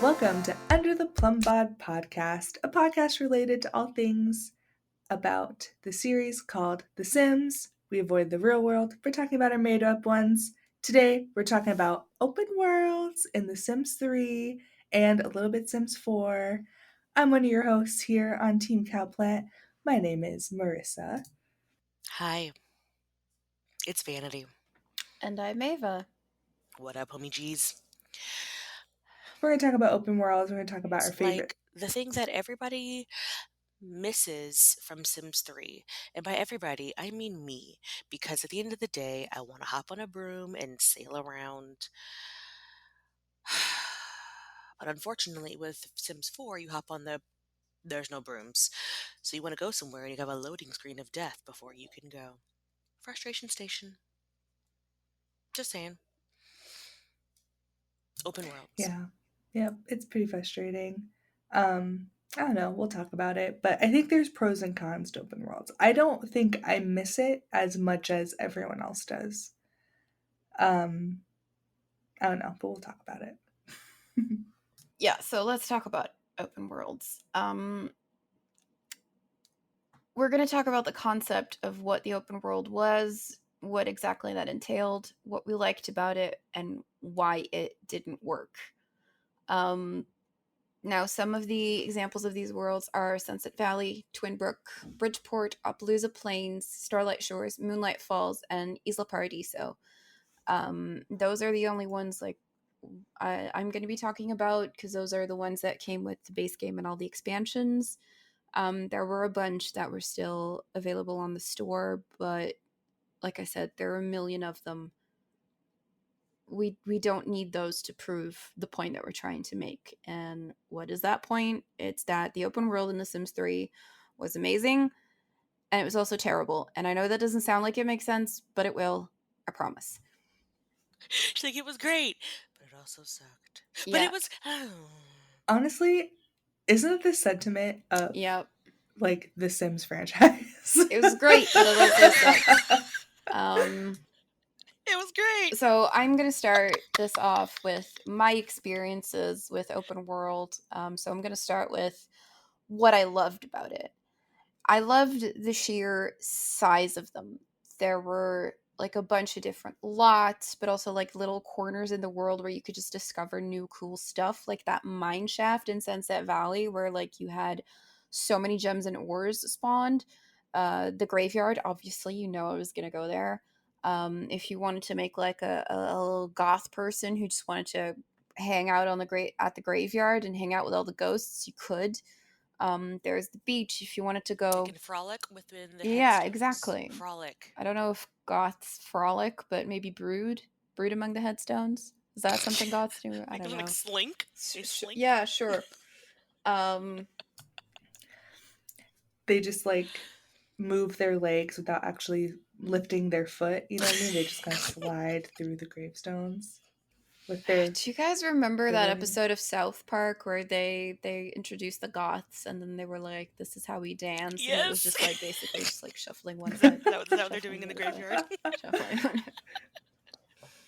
Welcome to Under the Plumbob Podcast, a podcast related to all things about the series called The Sims. We avoid the real world. We're talking about our made-up ones. Today, we're talking about open worlds in The Sims 3 and a little bit Sims 4. I'm one of your hosts here on Team Cowplant. My name is Marissa. Hi, it's Vanity. And I'm Ava. What up, homie G's? We're going to talk about open worlds. We're going to talk about our It's favorite. like the thing that everybody misses from Sims 3. And by everybody, I mean me. Because at the end of the day, I want to hop on a broom and sail around. But unfortunately, with Sims 4, there's no brooms. So you want to go somewhere and you have a loading screen of death before you can go. Frustration station. Just saying. Open worlds. Yeah. Yep, it's pretty frustrating. I don't know, we'll talk about it, but I think there's pros and cons to open worlds. I don't think I miss it as much as everyone else does. I don't know, but we'll talk about it. Yeah, so let's talk about open worlds. We're going to talk about the concept of what the open world was, what exactly that entailed, what we liked about it, and why it didn't work. Now, some of the examples of these worlds are Sunset Valley, Twinbrook, Bridgeport, Appaloosa Plains, Starlight Shores, Moonlight Falls, and Isla Paradiso. Those are the only ones I'm going to be talking about because those are the ones that came with the base game and all the expansions. There were a bunch that were still available on the store, but like I said, there are a million of them. We don't need those to prove the point that we're trying to make. And what is that point? It's that the open world in The Sims 3 was amazing, and it was also terrible. And I know that doesn't sound like it makes sense, but it will. I promise. She's like, it was great, but it also sucked. Yeah. But it was... Honestly, isn't the sentiment of Yep. like the Sims franchise? It was great, but it also sucked. It was great. So I'm going to start this off with my experiences with open world. So I'm going to start with what I loved about it. I loved the sheer size of them. There were like a bunch of different lots, but also like little corners in the world where you could just discover new cool stuff, like that mine shaft in Sunset Valley where like you had so many gems and ores spawned. The graveyard, obviously, you know I was going to go there. If you wanted to make like a little goth person who just wanted to hang out on at the graveyard and hang out with all the ghosts, you could. There's the beach if you wanted to go. You can frolic within the Yeah, headstones. exactly. Frolic. I don't know if goths frolic, but maybe brood among the headstones. Is that something goths do? I don't know. Like slink? They slink? Yeah, sure. They just like move their legs without actually lifting their foot. You know what I mean? They just kind of slide through the gravestones with their. Do you guys remember that ability. episode of South Park where they introduced the goths and then they were like, "This is how we dance," and it was just like basically just like shuffling one foot. Is that what they're doing in the graveyard?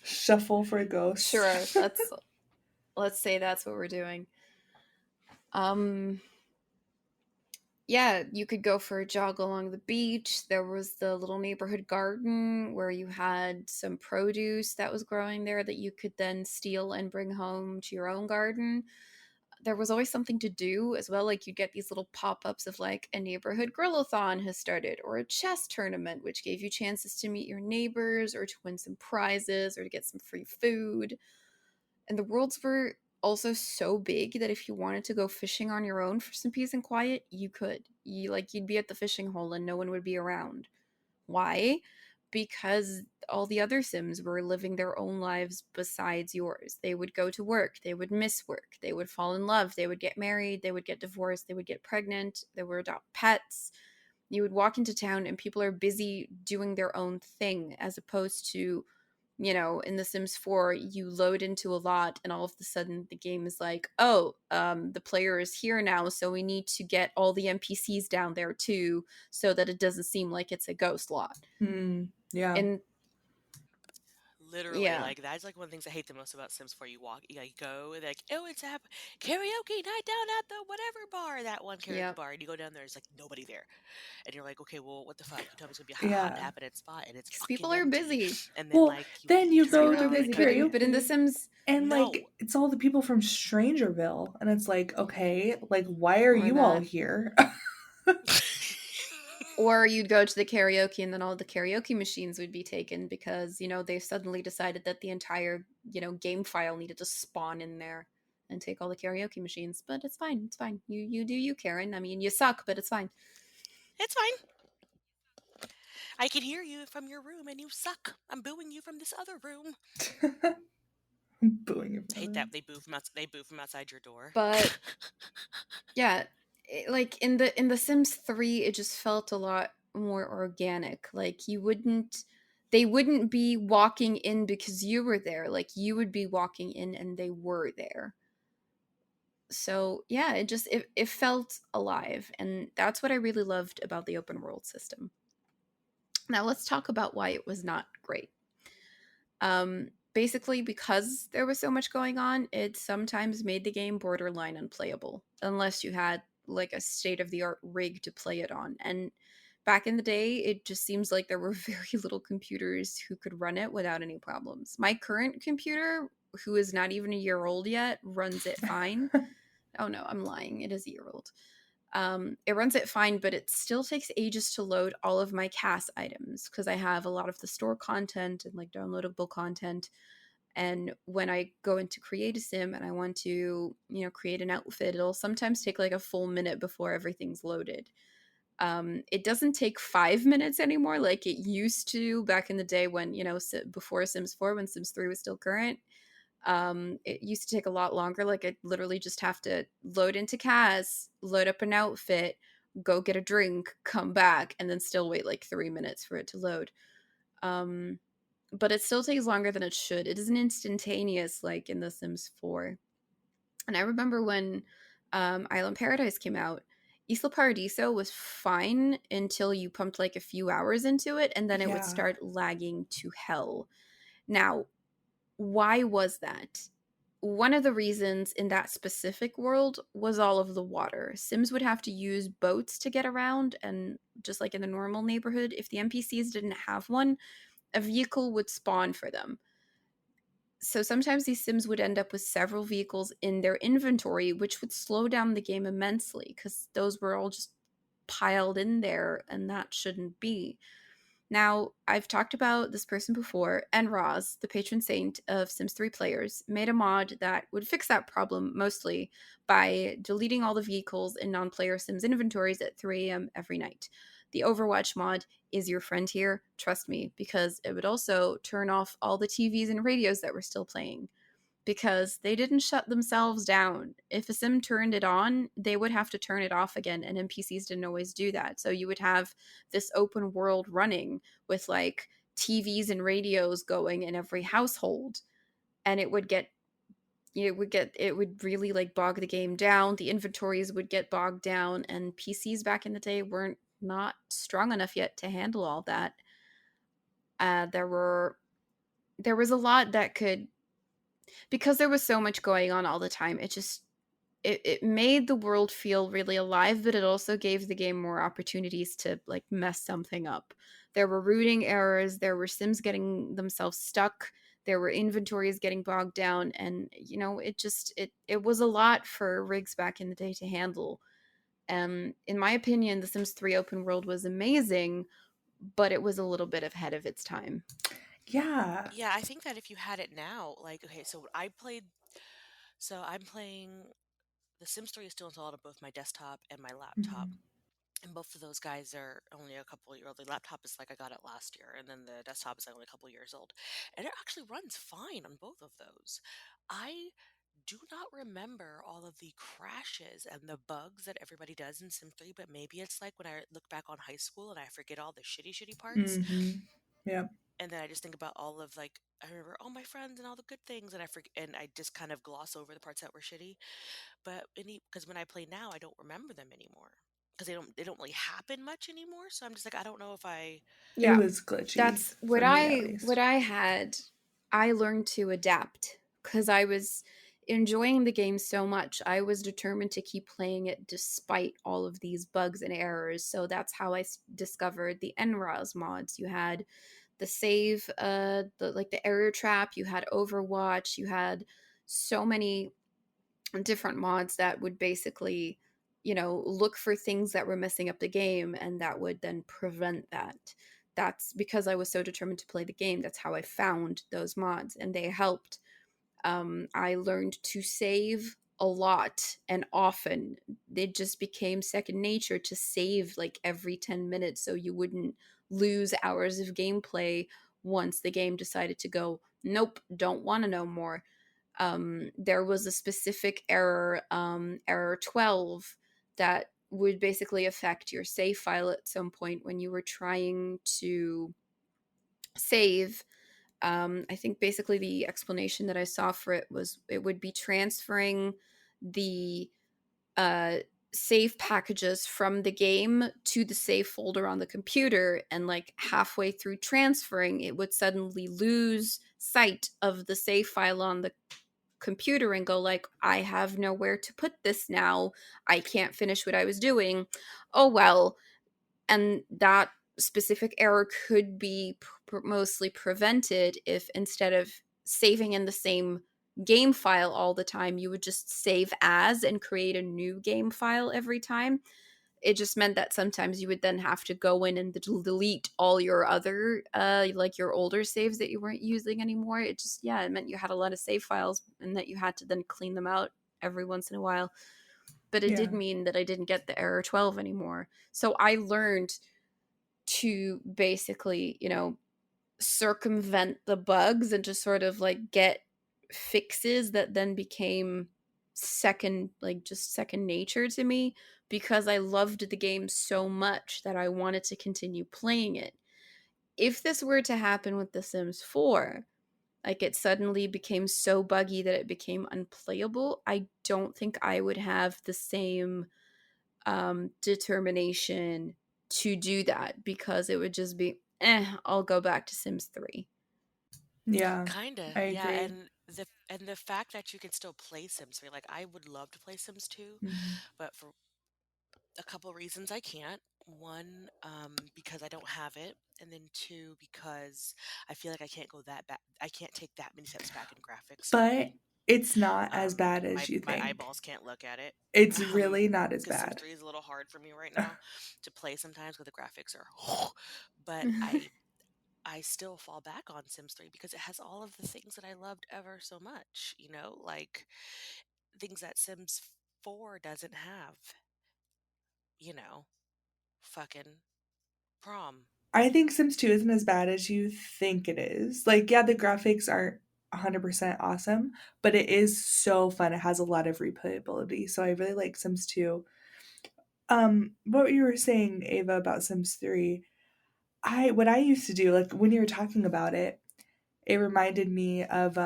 Shuffle for ghosts. Sure, let's say that's what we're doing. Yeah, you could go for a jog along the beach. There was the little neighborhood garden where you had some produce that was growing there that you could then steal and bring home to your own garden. There was always something to do as well. Like you'd get these little pop-ups of like a neighborhood grill-a-thon has started or a chess tournament, which gave you chances to meet your neighbors or to win some prizes or to get some free food. And the worlds were also so big that if you wanted to go fishing on your own for some peace and quiet, you could. You'd be at the fishing hole and no one would be around. Why? Because all the other Sims were living their own lives besides yours. They would go to work, they would miss work, they would fall in love, they would get married, they would get divorced, they would get pregnant, they would adopt pets. You would walk into town and people are busy doing their own thing as opposed to, you know, in The Sims 4, you load into a lot and all of a sudden the game is like, oh, the player is here now, so we need to get all the NPCs down there too so that it doesn't seem like it's a ghost lot. Yeah. And Literally, Yeah. like that's like one of the things I hate the most about Sims 4. You walk, you like go, and they're like, oh, it's a karaoke night down at the whatever bar, that one karaoke Yep. bar, and you go down there, there's like nobody there, and you're like, okay, well, what the fuck? You told me it's gonna be a hot Yeah. happening spot, and it's Because fucking people are empty. busy. And then Well, like then you you turn go People are to around the and busy, go, but in The karaoke Sims, and like no, it's all the people from Strangerville and it's like, okay, like why are or you all that, here? or you'd go to the karaoke and then all the karaoke machines would be taken because they suddenly decided that the entire game file needed to spawn in there and take all the karaoke machines. But it's fine. It's fine. You do you, Karen. I mean, you suck, but it's fine. it's fine. I can hear you from your room, and you suck. I'm booing you from this other room. I'm booing you I for hate that that. they boo from outside your door. But yeah, like in the Sims 3, it just felt a lot more organic. Like they wouldn't be walking in because you were there. Like you would be walking in and they were there. So yeah, it felt alive, and that's what I really loved about the open world system. Now let's talk about why it was not great. Basically, because there was so much going on, it sometimes made the game borderline unplayable unless you had like a state of the art rig to play it on. And back in the day, it just seems like there were very little computers who could run it without any problems. My current computer, who is not even a year old yet, runs it fine. Oh no, I'm lying. It is a year old. It runs it fine, but it still takes ages to load all of my CAS items because I have a lot of the store content and like downloadable content. And when I go into create a sim and I want to, create an outfit, it'll sometimes take like a full minute before everything's loaded. It doesn't take 5 minutes anymore like it used to back in the day when, before Sims 4, when Sims 3 was still current. It used to take a lot longer. Like I literally just have to load into CAS, load up an outfit, go get a drink, come back, and then still wait like 3 minutes for it to load. Um, but it still takes longer than it should. It isn't instantaneous like in The Sims 4. And I remember when Island Paradise came out, Isla Paradiso was fine until you pumped like a few hours into it, and then it would Yeah. start lagging to hell. Now, why was that? One of the reasons in that specific world was all of the water. Sims would have to use boats to get around, and just like in the normal neighborhood, if the NPCs didn't have one, a vehicle would spawn for them. So sometimes these Sims would end up with several vehicles in their inventory, which would slow down the game immensely because those were all just piled in there, and that shouldn't be. Now, I've talked about this person before, and Roz, the patron saint of Sims 3 players, made a mod that would fix that problem mostly by deleting all the vehicles in non player Sims inventories at 3 a.m. every night. The Overwatch mod is your friend here, trust me, because it would also turn off all the TVs and radios that were still playing because they didn't shut themselves down. If a sim turned it on, they would have to turn it off again, and NPCs didn't always do that. So you would have this open world running with like TVs and radios going in every household, and it would really like bog the game down. The inventories would get bogged down, and PCs back in the day weren't not strong enough yet to handle all that. There was a lot that could, because there was so much going on all the time, it made the world feel really alive, but it also gave the game more opportunities to like mess something up. There were routing errors, there were Sims getting themselves stuck, there were inventories getting bogged down, and it was a lot for rigs back in the day to handle. In my opinion, The Sims 3 open world was amazing, but it was a little bit ahead of its time. Yeah. Yeah, I think that if you had it now, like, okay, so I'm playing The Sims 3 is still installed on both my desktop and my laptop. Mhm. And both of those guys are only a couple years old. The laptop is like I got it last year, and then the desktop is like only a couple years old. And it actually runs fine on both of those. I do not remember all of the crashes and the bugs that everybody does in Sim 3, but maybe it's like when I look back on high school and I forget all the shitty parts. Mhm. Yep. And then I just think about all of like I remember all my friends and all the good things, and I forget, and I just kind of gloss over the parts that were shitty. But because when I play now, I don't remember them anymore because they don't really happen much anymore. So I'm just like I don't know if I It Yeah. was glitchy That's for me at least. what I had. I learned to adapt because I was enjoying the game so much. I was determined to keep playing it despite all of these bugs and errors. So that's how I discovered the NROS mods. You had the save, the error trap. You had Overwatch. You had so many different mods that would basically, look for things that were messing up the game, and that would then prevent that. That's because I was so determined to play the game. That's how I found those mods, and they helped. I learned to save a lot and often. It just became second nature to save like every 10 minutes so you wouldn't lose hours of gameplay once the game decided to go, nope, don't want to know more. There was a specific error, error 12, that would basically affect your save file at some point when you were trying to save. I think basically the explanation that I saw for it was it would be transferring the uh, save packages from the game to the save folder on the computer, and like halfway through transferring, it would suddenly lose sight of the save file on the computer and go like, I have nowhere to put this now. I can't finish what I was doing. Oh well. And that specific error could be mostly prevented if instead of saving in the same game file all the time, you would just save as and create a new game file every time. It just meant that sometimes you would then have to go in and delete all your other like your older saves that you weren't using anymore. It just, yeah, it meant you had a lot of save files and that you had to then clean them out every once in a while. But it Yeah. did mean that I didn't get the error 12 anymore. So I learned to basically, circumvent the bugs and just sort of like get fixes that then became just second nature to me, because I loved the game so much that I wanted to continue playing it. If this were to happen with The Sims 4, like it suddenly became so buggy that it became unplayable, I don't think I would have the same determination to do that, because it would just be, I'll go back to Sims 3. Yeah, Kinda, I yeah, agree. and the fact that you can still play Sims 3, like, I would love to play Sims 2, Mhm. but for a couple reasons I can't. One, because I don't have it, and then two, because I feel like I can't go that back. I can't take that many steps back in graphics. But it's not as bad My as you my think. eyeballs can't look at it. It's really not as Because Sims bad. 3 is a little hard for me right now to play sometimes because the graphics are, but I still fall back on Sims 3 because it has all of the things that I loved ever so much. Like things that Sims 4 doesn't have. You know, fucking prom. I think Sims 2 isn't as bad as you think it is. Like, yeah, the graphics aren't 100% awesome, but it is so fun. It has a lot of replayability. So I really like Sims 2. What you were saying, Ava, about Sims 3, what I used to do, like when you were talking about it, it reminded me of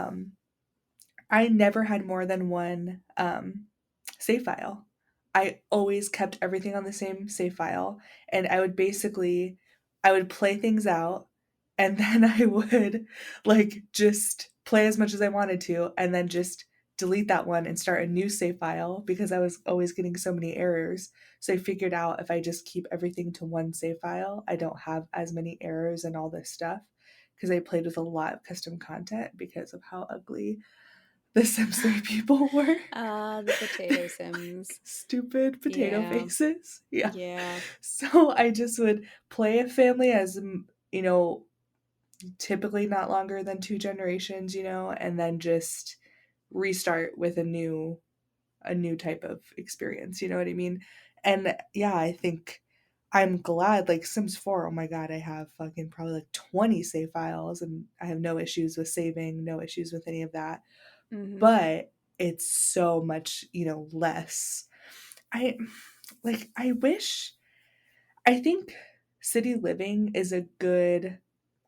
I never had more than one save file. I always kept everything on the same save file, and I would play things out, and then I would like just play as much as I wanted to, and then just delete that one and start a new save file because I was always getting so many errors. So I figured out if I just keep everything to one save file, I don't have as many errors and all this stuff because I played with a lot of custom content because of how ugly the Sims 3 people were. The potato Sims. Stupid potato Yeah. faces. Yeah. Yeah. So I just would play a family as, you know, typically not longer than two generations, and then just restart with a new type of experience, you know what I mean? And yeah, I think I'm glad like Sims 4, oh my god, I have fucking probably like 20 save files and I have no issues with saving, no issues with any of that. Mm-hmm. But it's so much, less. I I wish I think city living is a good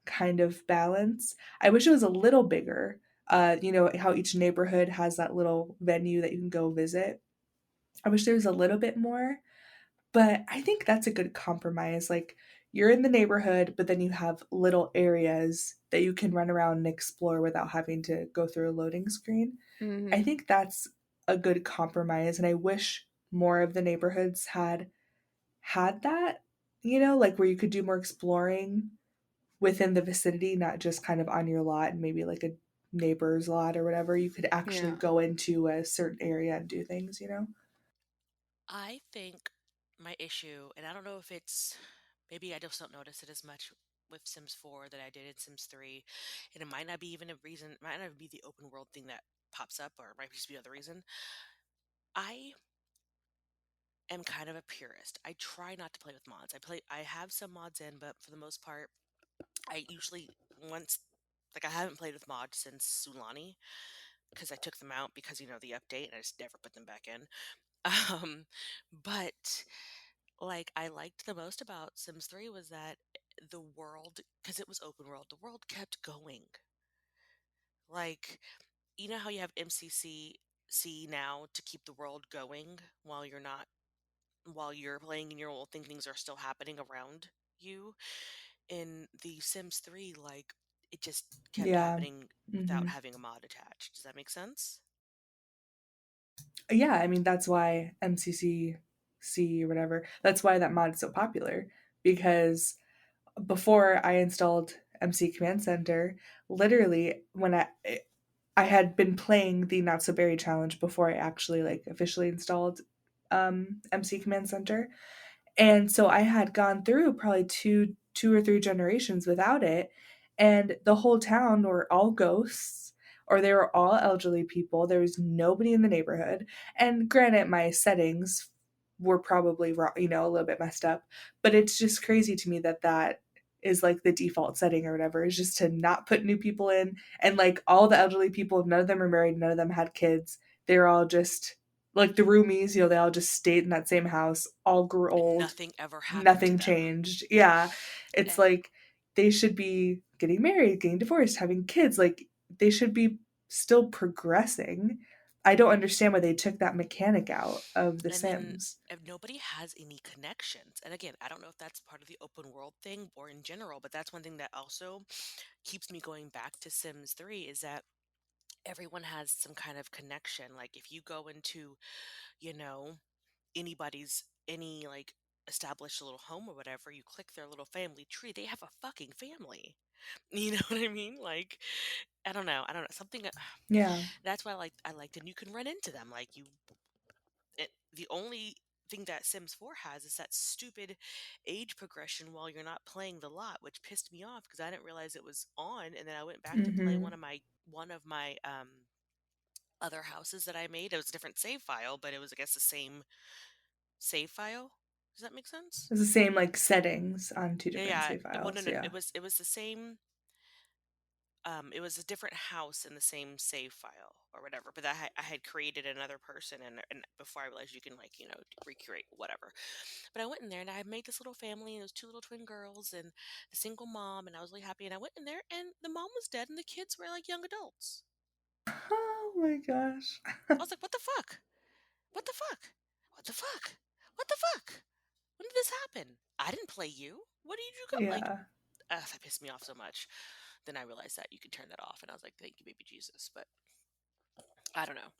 kind of balance. I wish it was a little bigger. How each neighborhood has that little venue that you can go visit. I wish there was a little bit more, but I think that's a good compromise. Like you're in the neighborhood, but then you have little areas that you can run around and explore without having to go through a loading screen. I Mm-hmm. think that's a good compromise, and I wish more of the neighborhoods had that, like where you could do more exploring within the vicinity, not just kind of on your lot and maybe like a neighbor's lot or whatever. You could actually Yeah. go into a certain area and do things. I think my issue, and I don't know if it's maybe I just don't notice it as much with Sims 4 that I did in Sims 3, and it might not be even a reason, it might not be the open world thing that pops up, or it might just be another reason. I am kind of a purist. I try not to play with mods. I have some mods in, but for the most part, I usually once like I haven't played with mods since Sulani because I took them out because the update and I just never put them back in. Um, but like I liked the most about Sims 3 was that the world, because it was open world, the world kept going. Like, you know how you have MCC now to keep the world going while you're playing in your old thing, things are still happening around you. In the Sims 3, like it just kept Yeah. happening without Hmm. having a mod attached. Does that make sense? Yeah, I mean, that's why MCCC or whatever, that's why that mod is so popular. Because before I installed MC Command Center, literally when I had been playing the Not So Berry challenge before I actually like officially installed MC Command Center. And so I had gone through probably two or three generations without it, and the whole town were all ghosts or they were all elderly people. There was nobody in the neighborhood. And granted, my settings were probably wrong, a little bit messed up, but it's just crazy to me that that is like the default setting or whatever, is just to not put new people in. And like all the elderly people, none of them are married, none of them had kids. They're all just like the roomies, they all just stayed in that same house, all grew And old, nothing ever happened to nothing them. changed. Yeah. It's And like they should be getting married, getting divorced, having kids. Like they should be still progressing. I don't understand why they took that mechanic out of The and then Sims. if nobody has any connections, and again, I don't know if that's part of the open world thing or in general, but that's one thing that also keeps me going back to Sims 3 is that everyone has some kind of connection. Like if you go into, you know, any like established little home or whatever, you click their little family tree, they have a fucking family. You know what I mean? Like I don't know something. Yeah. That's why I liked, and you can run into them. Like the only thing that Sims 4 has is that stupid age progression while you're not playing the lot, which pissed me off because I didn't realize it was on, and then I went back to play Hmm. one of my other houses that I made. It was a different save file, but it was, I guess, the same save file. Does that make sense? It's the same like settings on two Yeah, different yeah. save Well, no, files. no, Yeah. it was the same. It was a different house in the same save file or whatever. But I had created another person, and before I realized you can recreate whatever. But I went in there and I had made this little family, and it was two little twin girls and a single mom, and I was really happy. And I went in there, and the mom was dead, and the kids were like young adults. Oh my gosh. I was like, what the fuck? What the fuck? What the fuck? What the fuck? When did this happen? I didn't play you. What did you go like? Yeah. That pissed me off so much. Then I realized that you could turn that off, and I was like, thank you, baby Jesus. But I don't know.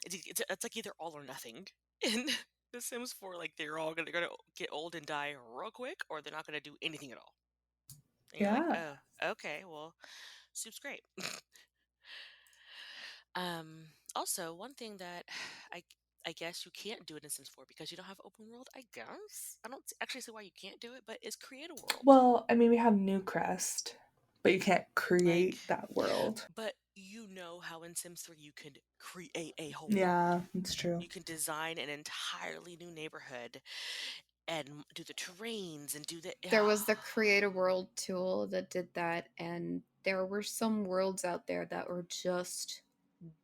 It's like either all or nothing. In The Sims 4, like they're gonna get old and die real quick, or they're not gonna do anything at all. And you're like, Yeah. oh, okay, well, soup's great. Also, one thing that I I guess you can't do it in Sims 4 because you don't have open world. I guess I don't actually see why you can't do it, but is create a world. Well, I mean, we have New Crest, but you can't Like, create that world. but you know how in Sims 3 you could create a whole world. Yeah, it's true. You can design an entirely new neighborhood and do the terrains and do the There was the Create a World tool that did that, and there were some worlds out there that were just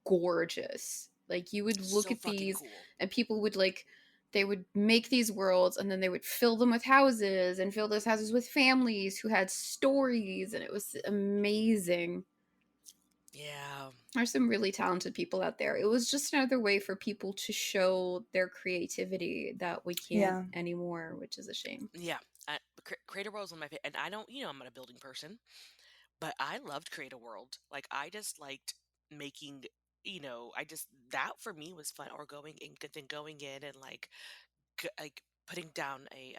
gorgeous. Like you would look so at fucking these cool. and people would like they would make these worlds and then they would fill them with houses and fill those houses with families who had stories, and it was amazing. Yeah. There's some really talented people out there. It was just another way for people to show their creativity that we can't Yeah. anymore, which is a shame. Yeah. Create a World is one of my favorite. And I don't, I'm not a building person, but I loved Create a World. Like, I just liked making, I just, that for me was fun. Or going in and like putting down a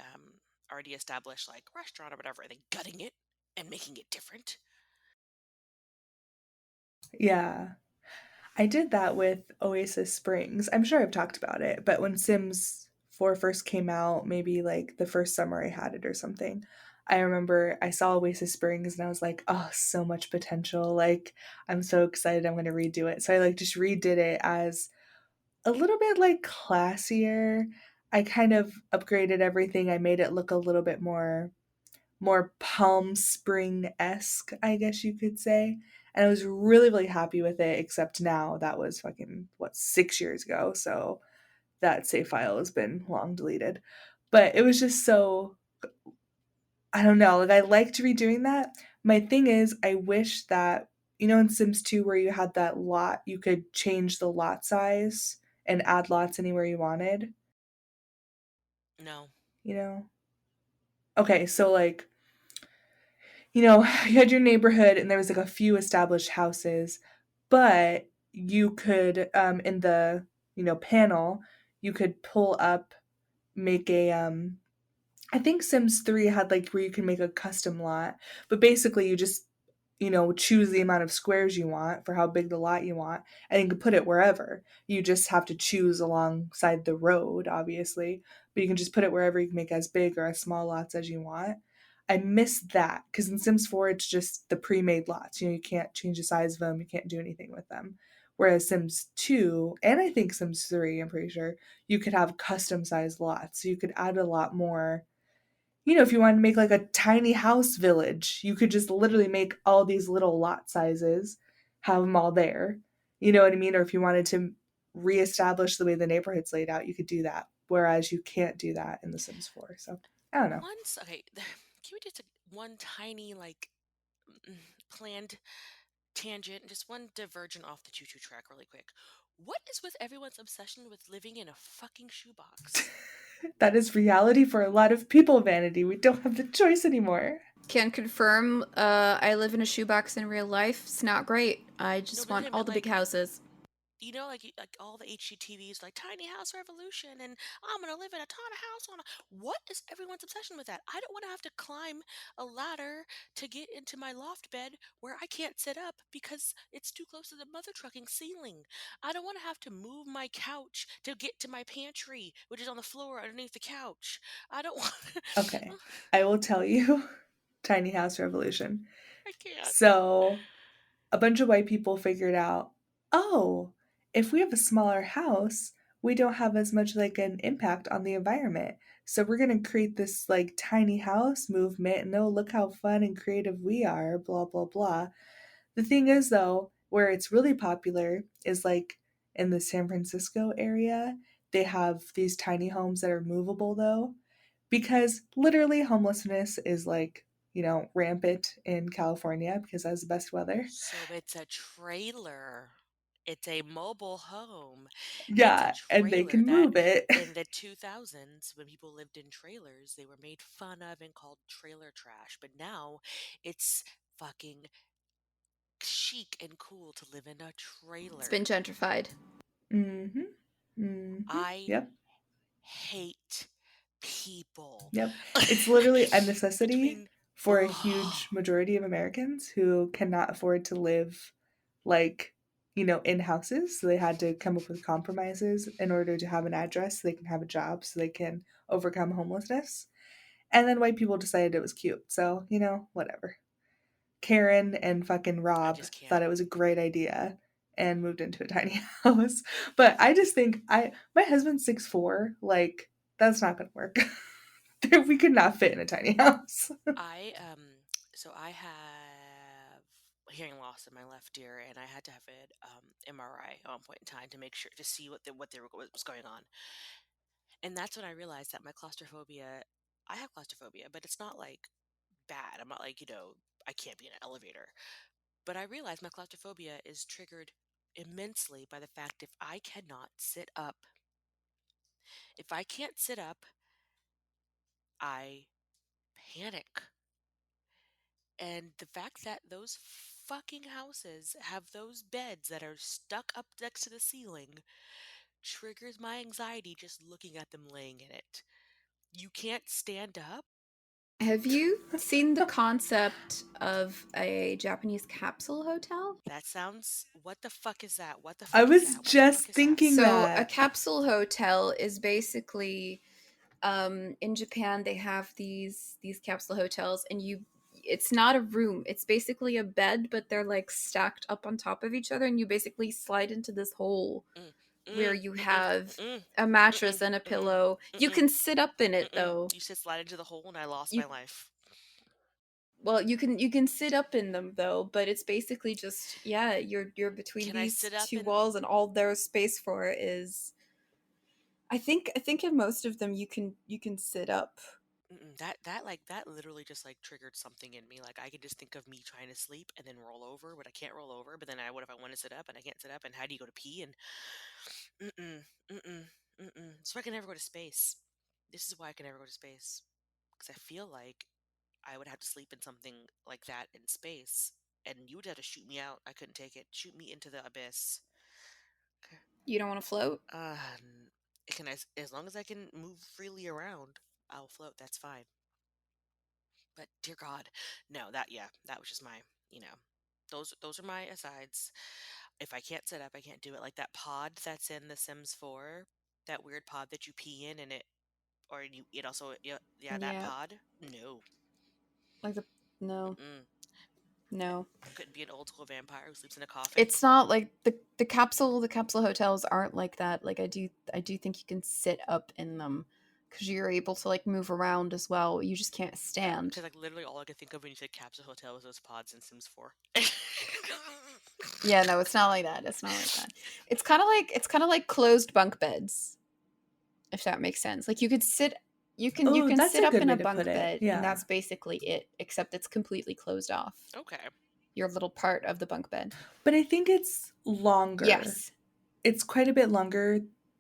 already established like restaurant or whatever, and then gutting it and making it different. Yeah. I did that with Oasis Springs. I'm sure I've talked about it, but when Sims 4 first came out, maybe like the first summer I had it or something, I remember I saw Oasis Springs and I was like, oh, so much potential. Like, I'm so excited I'm going to redo it. So I like just redid it as a little bit like classier. I kind of upgraded everything. I made it look a little bit more Palm Spring-esque, I guess you could say. And I was really, really happy with it, except now that was fucking, what, 6 years ago. So that save file has been long deleted. But it was just so, I don't know, like I liked redoing that. My thing is, I wish that, in Sims 2 where you had that lot, you could change the lot size and add lots anywhere you wanted, No. you know? Okay, so like you had your neighborhood and there was like a few established houses, but you could in the, panel, you could pull up, make a I think Sims 3 had like where you can make a custom lot, but basically you just choose the amount of squares you want for how big the lot you want, and you can put it wherever. You just have to choose alongside the road, obviously, but you can just put it wherever. You can make as big or as small lots as you want. I miss that because in Sims 4, it's just the pre made lots. You can't change the size of them, you can't do anything with them. Whereas Sims 2, and I think Sims 3, I'm pretty sure, you could have custom sized lots. So you could add a lot more. If you wanted to make like a tiny house village, you could just literally make all these little lot sizes, have them all there. You know what I mean? Or if you wanted to reestablish the way the neighborhood's laid out, you could do that. Whereas you can't do that in The Sims 4. So I don't know. Once, okay, can we just one tiny like mm, planned tangent, just one divergent off the choo-choo track really quick. What is with everyone's obsession with living in a fucking shoebox? That is reality for a lot of people, Vanity. We don't have the choice anymore. Can confirm, I live in a shoebox in real life. It's not great. I No, just but then want I all meant the big like, houses. like all the HGTVs, like tiny house revolution, and I'm gonna live in a tiny house on a. What is everyone's obsession with that? I don't want to have to climb a ladder to get into my loft bed where I can't sit up because it's too close to the mother trucking ceiling. I don't want to have to move my couch to get to my pantry, which is on the floor underneath the couch. I don't want. Okay. I will tell you Tiny House Revolution. I can't. So a bunch of white people figured out, oh, if we have a smaller house, we don't have as much like an impact on the environment. So we're going to create this like tiny house movement and oh, look how fun and creative we are, blah, blah, blah. The thing is, though, where it's really popular is like in the San Francisco area. They have these tiny homes that are movable, though, because literally homelessness is like, rampant in California because that's the best weather. So it's a trailer. It's a mobile home. It's a Yeah, and they trailer can that move it. in the 2000s, when people lived in trailers, they were made fun of and called trailer trash. But now it's fucking chic and cool to live in a It's been trailer. gentrified. Mhm. Mhm. I Yep. hate people. Yep. It's literally a necessity Between, for a oh, huge majority of Americans who cannot afford to live like, in houses. So they had to come up with compromises in order to have an address so they can have a job so they can overcome homelessness. And then white people decided it was cute. So, whatever. Karen and fucking I Rob just can't. thought it was a great idea and moved into a tiny house. But I just think my husband's 6'4", like that's not gonna work. We could not fit in a tiny house. I so I have hearing loss in my left ear, and I had to have an MRI at one point in time to make sure to see what was going on. And that's when I realized that my claustrophobia, I have claustrophobia, but it's not like bad. I'm not like I can't be in an elevator. But I realize my claustrophobia is triggered immensely by the fact if I cannot sit up, if I can't sit up, I panic. And the fact that those fucking houses have those beds that are stuck up next to the ceiling triggers my anxiety just looking at them laying in it. You can't stand up? Have you seen the concept of a Japanese capsule hotel? That sounds. What the fuck is that? What the I fuck is was that? What the just fuck is that? thinking So a that. capsule hotel is basically in Japan they have these capsule hotels, and it's not a room, it's basically a bed, but they're like stacked up on top of each other, and you basically slide into this hole where you have a mattress and a pillow. You can sit up in it though. You said slide into the hole and I lost You my life. Well, you can sit up in them though, but it's basically just you're between Can I these sit up two in? walls, and all there's space for is I think in most of them you can sit up. That literally just like triggered something in me. Like I could just think of me trying to sleep and then roll over, but I can't roll over. But then what if I want to sit up and I can't sit up? And how do you go to pee? And mm-mm, mm-mm, mm-mm. So I can never go to space. This is why I can never go to space because I feel like I would have to sleep in something like that in space, and you would have to shoot me out. I couldn't take it. Shoot me into the abyss. Okay. You don't want to float? Can I? As long as I can move freely around, I'll float. That's fine. But dear God, no. That was just my. You know, those are my asides. If I can't sit up, I can't do it. Like that pod that's in The Sims 4, that weird pod that you pee in, and it also yeah that Yeah. pod. No. Like no. Mm-mm. No. Couldn't be an old school vampire who sleeps in a coffin. It's not like the capsule hotels aren't like that. Like I do think you can sit up in them cuz you're able to like move around as well. You just can't stand. Because like literally all I could think of when you said capsule hotel was those pods in Sims 4. Yeah, no, it's not like that. It's not like that. It's kind of like closed bunk beds, if that makes sense. Like you Oh, can that's sit a up good in way a to put bunk it. bed, and Yeah. that's basically it, except it's completely closed off. Okay. Your little part of the bunk bed. But I think it's longer. Yes. It's quite a bit longer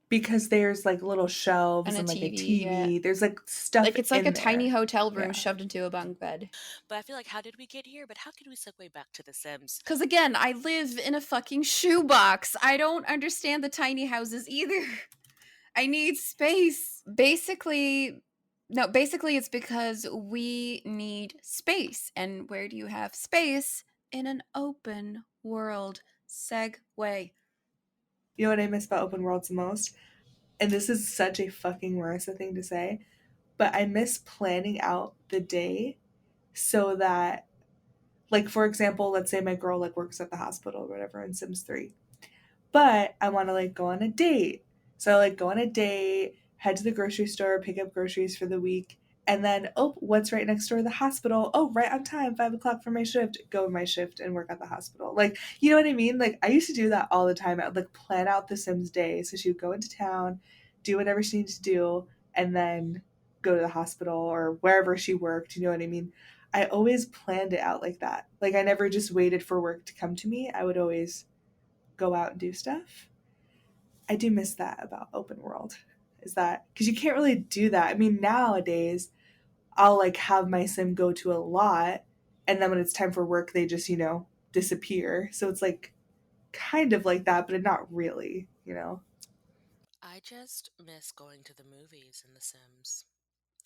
because there's like little shelves And a and like a TV, yeah. TV. There's like stuff Like it's like in a tiny there. hotel room Yeah. shoved into a bunk bed. But I feel like how did we get here? But how could we segue back to The Sims? Because again, I live in a fucking shoebox. I don't understand the tiny houses either. I need space. Basically, it's because we need space. And where do you have space? In an open world. Segue. You know what I miss about open worlds the most? And this is such a fucking Marissa thing to say, but I miss planning out the day so that, like, for example, let's say my girl like works at the hospital or whatever in Sims 3, but I want to like go on a date. So I like go on a date, head to the grocery store, pick up groceries for the week, and then oh, what's right next door? The hospital. Oh, right on time, 5 o'clock for my shift. Go my shift and work at the hospital. Like, you know what I mean? Like I used to do that all the time. I would like plan out the Sims day. So she would go into town, do whatever she needs to do, and then go to the hospital or wherever she worked. You know what I mean? I always planned it out like that. Like I never just waited for work to come to me. I would always go out and do stuff. I do miss that about open world. Is that because you can't really do that? I mean, nowadays I'll like have my sim go to a lot, and then when it's time for work, they just disappear. So it's like kind of like that, but not really. I just miss going to the movies in The Sims.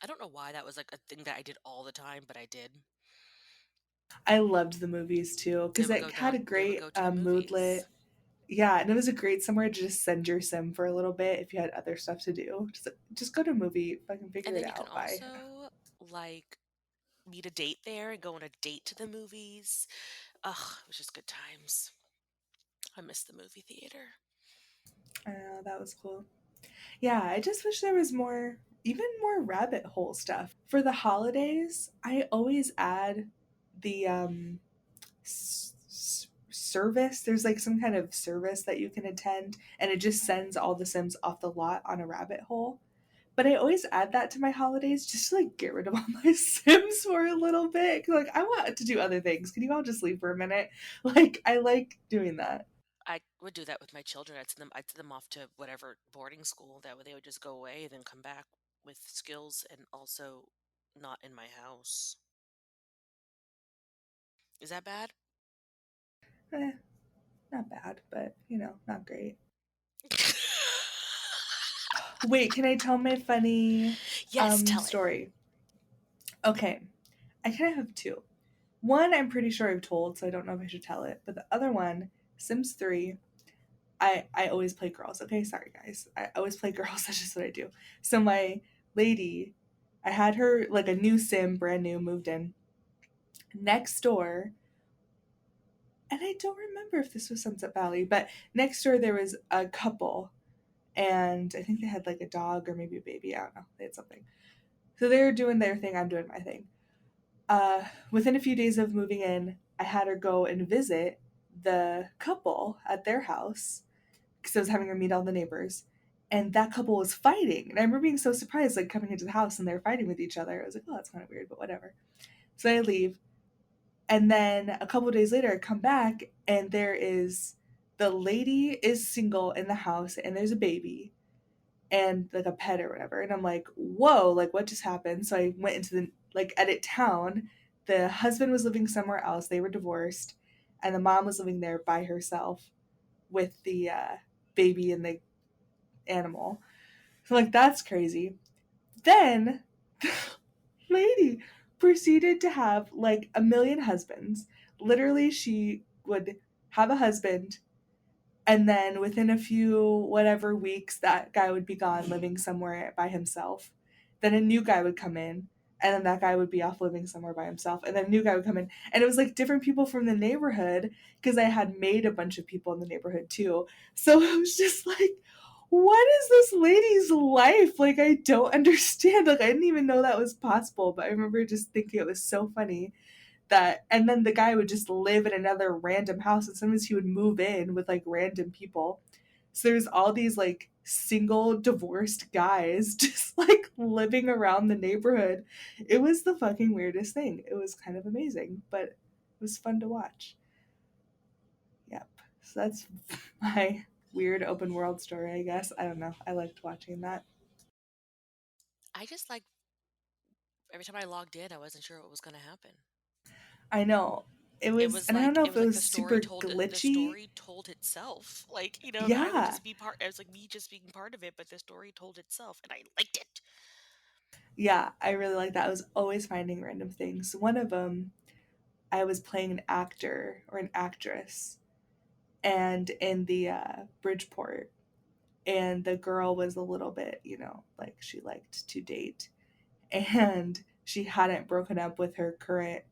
I don't know why that was like a thing that I did all the time, but I did. I loved the movies too because it had a We would great go to the moodlet. movies. Yeah, and it was a great somewhere to just send your sim for a little bit if you had other stuff to do. Just go to a movie, fucking figure And then it you can out. Bye. also like meet a date there and go on a date to the movies. Ugh, it was just good times. I miss the movie theater. I know that was cool. Yeah, I just wish there was more, even more rabbit hole stuff. For the holidays, I always add the service. There's like some kind of service that you can attend, and it just sends all the Sims off the lot on a rabbit hole. But I always add that to my holidays just to like get rid of all my Sims for a little bit. 'Cause, like, I want to do other things. Can you all just leave for a minute? Like, I like doing that. I would do that with my children. I'd send them off to whatever boarding school. That way they would just go away and then come back with skills and also not in my house. Is that bad? Eh, not bad, but you know, not great. Wait, can I tell my funny Yes, tell it. story? Okay, I kind of have two. One I'm pretty sure I've told, so I don't know if I should tell it. But the other one, Sims 3, I always play girls. Okay, sorry guys. I always play girls. That's just what I do. So my lady, I had her like a new sim, brand new, moved in. Next door, and I don't remember if this was Sunset Valley, but next door there was a couple, and I think they had like a dog or maybe a baby. I don't know. They had something. So they were doing their thing. I'm doing my thing. Within a few days of moving in, I had her go and visit the couple at their house because I was having her meet all the neighbors. And that couple was fighting. And I remember being so surprised, like coming into the house and they're fighting with each other. I was like, oh, that's kind of weird, but whatever. So I leave. And then a couple days later, I come back and there is the lady is single in the house and there's a baby and like a pet or whatever. And I'm like, whoa, like what just happened? So I went into the like edit town. The husband was living somewhere else. They were divorced. And the mom was living there by herself with the baby and the animal. So like that's crazy. Then the lady proceeded to have like a million husbands. Literally, she would have a husband, and then within a few whatever weeks, that guy would be gone living somewhere by himself. Then a new guy would come in, and then that guy would be off living somewhere by himself. And then a new guy would come in. And it was like different people from the neighborhood because I had made a bunch of people in the neighborhood too. So it was just like, what is this lady's life? Like, I don't understand. Like, I didn't even know that was possible. But I remember just thinking it was so funny that, and then the guy would just live in another random house, and sometimes he would move in with like random people. So there's all these like single divorced guys just like living around the neighborhood. It was the fucking weirdest thing. It was kind of amazing, but it was fun to watch. Yep. So that's my weird open world story, I guess. I don't know. I liked watching that. I just like every time I logged in, I wasn't sure what was going to happen. I know. It It was, was and I don't like know it if was it like was super the glitchy. story told itself. Like, you know, if I would Yeah. just be part, it was like me just being part of it, but the story told itself and I liked it. Yeah, I really like that. I was always finding random things. One of them, I was playing an actor or an actress, and in the Bridgeport, and the girl was a little bit, you know, like she liked to date, and she hadn't broken up with her current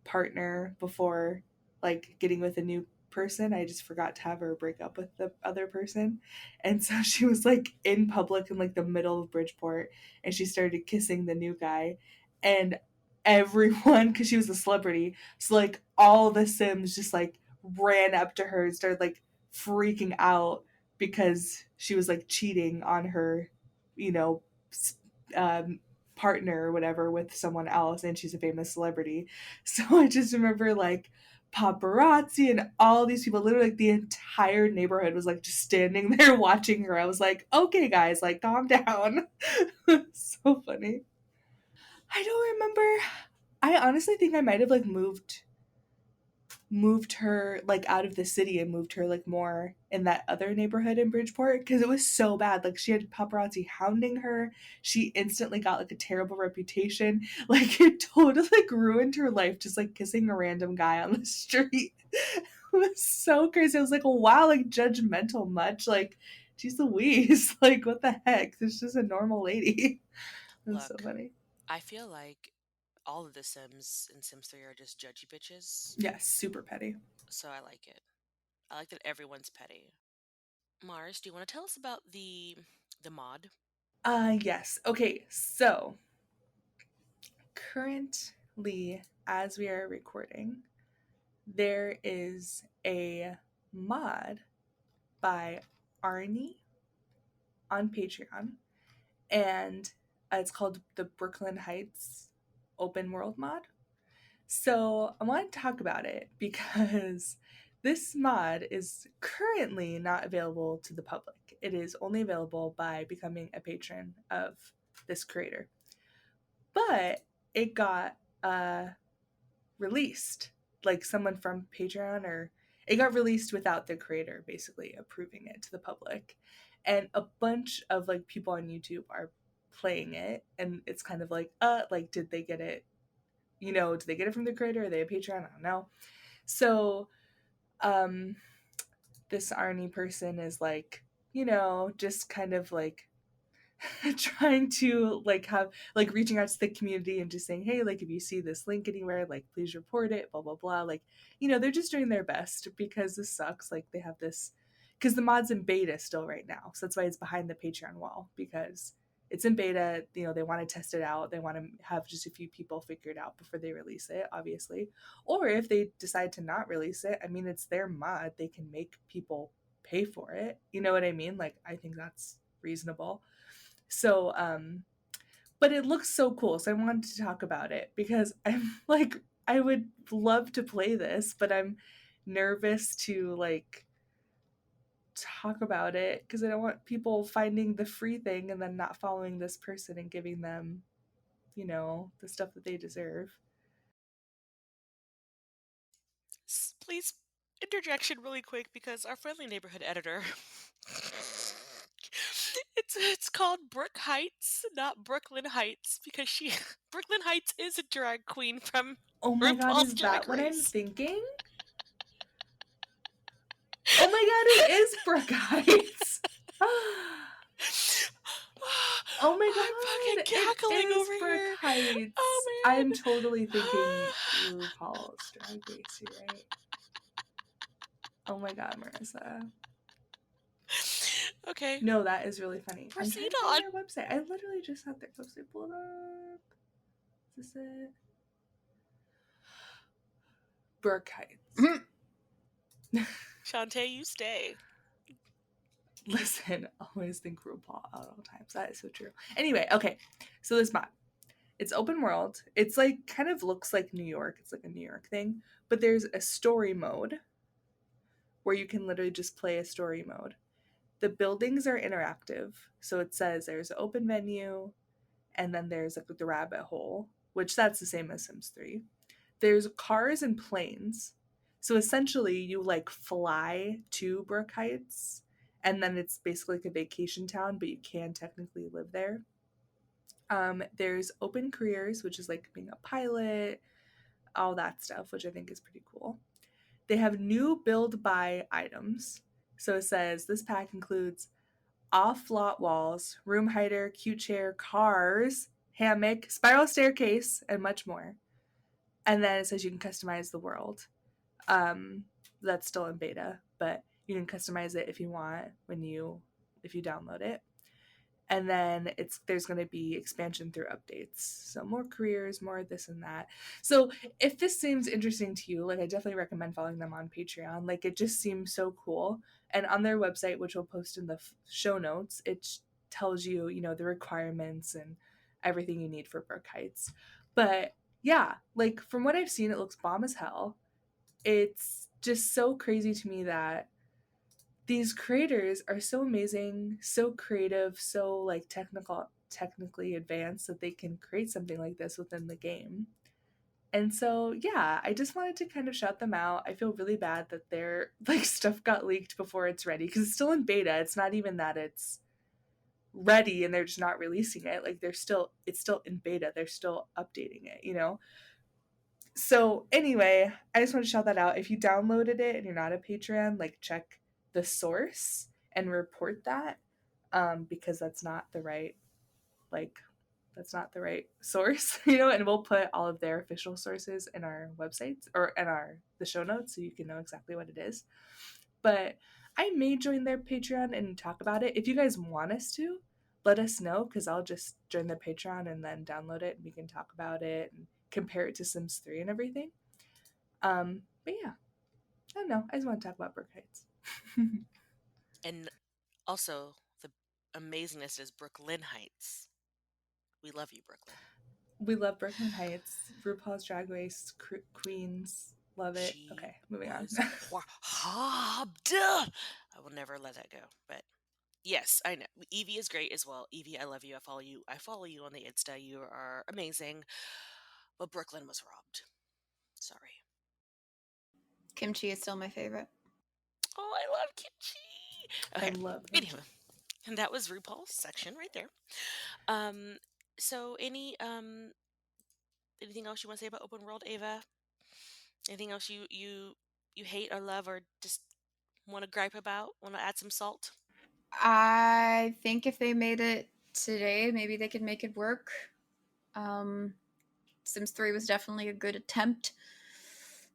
partner before like getting with a new person. I just forgot to have her break up with the other person. And so she was like in public in like the middle of Bridgeport, and she started kissing the new guy, and everyone, because she was a celebrity, so like all the Sims just like ran up to her and started like freaking out because she was like cheating on her, you know, um, partner or whatever with someone else, and she's a famous celebrity. So I just remember like paparazzi and all these people, literally like the entire neighborhood was like just standing there watching her. I was like, okay guys, like calm down. So funny. I don't remember. I honestly think I might have like moved her like out of the city and moved her like more in that other neighborhood in Bridgeport because it was so bad. Like she had paparazzi hounding her. She instantly got like a terrible reputation. Like it totally like ruined her life just like kissing a random guy on the street. It was so crazy. I was like, wow, like judgmental much. Like, geez Louise, like what the heck? This is just a normal lady. It was so Look, funny. I feel like all of the Sims in Sims 3 are just judgy bitches, Yeah, super petty. so I like it. I like that everyone's petty. Mars, do you want to tell us about the mod? Yes. Okay, so currently, as we are recording, there is a mod by Arnie on Patreon, and It's called the Brooklyn Heights Open World mod. So I want to talk about it because this mod is currently not available to the public. It is only available by becoming a patron of this creator. But it got released, like someone from Patreon, or it got released without the creator basically approving it to the public. And a bunch of like people on YouTube are playing it, and it's kind of like did they get it, did they get it from the creator? Are they a Patreon? I don't know. So this Arnie person is like, just kind of like trying to like have like reaching out to the community and just saying, hey, like if you see this link anywhere, like please report it, blah blah blah. Like, they're just doing their best because this sucks. Like they have this, because the mod's in beta still right now, so that's why it's behind the Patreon wall, because it's in beta. They want to test it out, they want to have just a few people figure it out before they release it, obviously. Or if they decide to not release it, I mean, it's their mod, they can make people pay for it, you know what I mean? Like I think that's reasonable. So, but it looks so cool. So I wanted to talk about it because I'm like, I would love to play this, but I'm nervous to like talk about it because I don't want people finding the free thing and then not following this person and giving them, the stuff that they deserve. Please, interjection really quick, because our friendly neighborhood editor, it's called Brook Heights, not Brooklyn Heights, because Brooklyn Heights is a drag queen from Oh my god, RuPaul's is Drag that what I'm Race. thinking? Oh my god, it is Brook Heights. Oh my god, I'm fucking cackling it is over Brook here. Heights. Oh man, I'm totally thinking RuPaul's Drag Race, you're right. Oh my god, Marissa. Okay. No, that is really funny. Proceed I'm trying to on. find their website. I literally just had their website pulled up. Is this it? Brook Heights. Shantae, you stay. Listen, always think RuPaul at all times. That is so true. Anyway, okay. So this mod, it's open world. It's like kind of looks like New York. It's like a New York thing. But there's a story mode where you can literally just play a story mode. The buildings are interactive. So it says there's an open venue, and then there's like the rabbit hole, which that's the same as Sims 3. There's cars and planes. So essentially you like fly to Brook Heights, and then it's basically like a vacation town, but you can technically live there. There's open careers, which is like being a pilot, all that stuff, which I think is pretty cool. They have new build buy items. So it says this pack includes off lot walls, room hider, cute chair, cars, hammock, spiral staircase, and much more. And then it says you can customize the world. That's still in beta, but you can customize it if you want if you download it. And then there's going to be expansion through updates, so more careers, more this and that. So if this seems interesting to you, like I definitely recommend following them on Patreon. Like it just seems so cool. And on their website, which we'll post in the show notes, it tells you, the requirements and everything you need for Brook Heights. But yeah, like from what I've seen, it looks bomb as hell. It's just so crazy to me that these creators are so amazing, so creative, so like technically advanced that they can create something like this within the game. And so, yeah, I just wanted to kind of shout them out. I feel really bad that their like stuff got leaked before it's ready, because it's still in beta. It's not even that it's ready and they're just not releasing it. Like it's still in beta. They're still updating it. So anyway, I just want to shout that out. If you downloaded it and you're not a Patreon, like check the source and report that, because that's not the right source, and we'll put all of their official sources in our websites or in the show notes so you can know exactly what it is. But I may join their Patreon and talk about it. If you guys want us to, let us know, because I'll just join their Patreon and then download it and we can talk about it and compare it to Sims 3 and everything. But yeah, I don't know. I just want to talk about Brook Heights. And also, the amazingness is Brooklyn Heights. We love you, Brooklyn. We love Brooklyn Heights. RuPaul's Drag Race queens. Love it. She Okay, moving on. was hobbed. I will never let that go. But yes, I know. Evie is great as well. Evie, I love you. I follow you. I follow you on the Insta. You are amazing. But Brooklyn was robbed. Sorry. Kimchi is still my favorite. Oh, I love kimchi. I Okay. love Anyway, kimchi. and that was RuPaul's section right there. So anything else you want to say about open world, Ava? Anything else you hate or love or just want to gripe about? Want to add some salt? I think if they made it today, maybe they could make it work. Sims 3 was definitely a good attempt,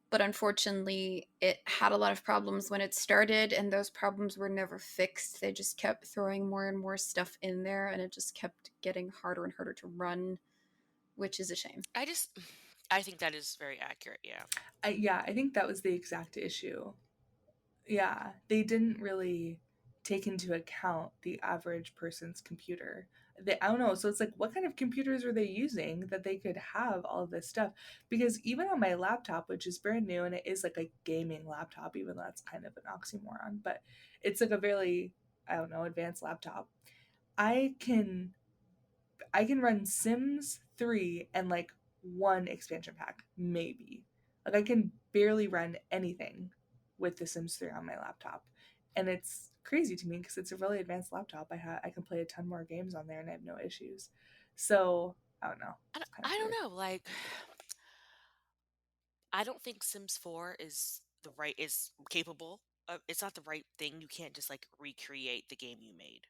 but unfortunately, it had a lot of problems when it started, and those problems were never fixed. They just kept throwing more and more stuff in there, and it just kept getting harder and harder to run, which is a shame. I think that is very accurate. Yeah. I think that was the exact issue. Yeah, they didn't really take into account the average person's computer. I don't know. So it's like, what kind of computers are they using that they could have all of this stuff? Because even on my laptop, which is brand new and it is like a gaming laptop, even though that's kind of an oxymoron, but it's like a very, I don't know, advanced laptop. I can run Sims 3 and like one expansion pack, maybe. Like I can barely run anything with The Sims 3 on my laptop. And it's crazy to me because it's a really advanced laptop. I can play a ton more games on there and I have no issues. So, I don't know. It's kind of I weird. don't know. Like, I don't think Sims 4 is capable of. It's not the right thing. You can't just like recreate the game you made.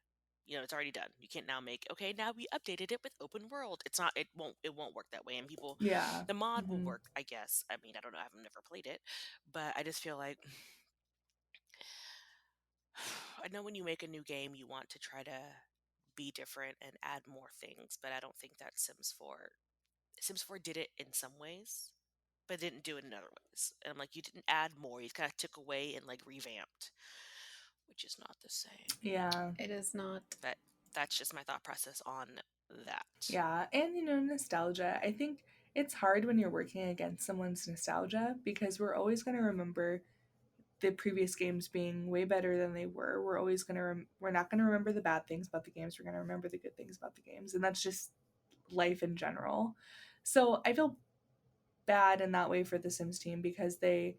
You know, it's already done. You can't now make, okay, now we updated it with open world. It's not, it won't work that way. And people, Yeah. the mod will Mm-hmm. work, I guess. I mean, I don't know. I've never played it, but I just feel like I know when you make a new game, you want to try to be different and add more things, but I don't think that Sims 4 did it in some ways, but didn't do it in other ways. And I'm like, you didn't add more. You kind of took away and like revamped, which is not the same. Yeah. It is not. But that's just my thought process on that. Yeah. And, nostalgia. I think it's hard when you're working against someone's nostalgia because we're always going to remember the previous games being way better than they were. We're always we're not gonna remember the bad things about the games. We're gonna remember the good things about the games, and that's just life in general. So I feel bad in that way for the Sims team because they're